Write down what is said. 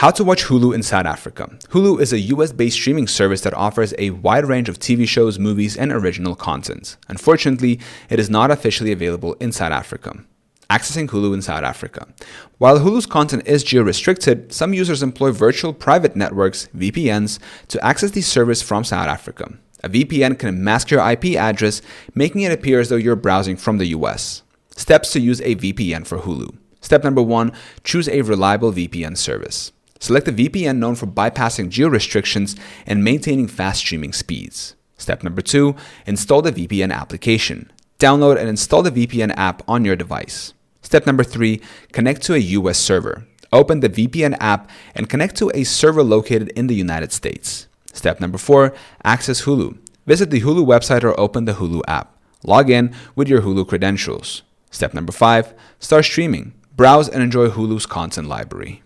How to watch Hulu in South Africa. Hulu is a US-based streaming service that offers a wide range of TV shows, movies, and original content. Unfortunately, it is not officially available in South Africa. Accessing Hulu in South Africa. While Hulu's content is geo-restricted, some users employ virtual private networks, VPNs, to access the service from South Africa. A VPN can mask your IP address, making it appear as though you're browsing from the US. Steps to use a VPN for Hulu. Step number 1, choose a reliable VPN service. Select a VPN known for bypassing geo-restrictions and maintaining fast streaming speeds. Step number 2, install the VPN application. Download and install the VPN app on your device. Step number 3, connect to a US server. Open the VPN app and connect to a server located in the United States. Step number 4, access Hulu. Visit the Hulu website or open the Hulu app. Log in with your Hulu credentials. Step number 5, start streaming. Browse and enjoy Hulu's content library.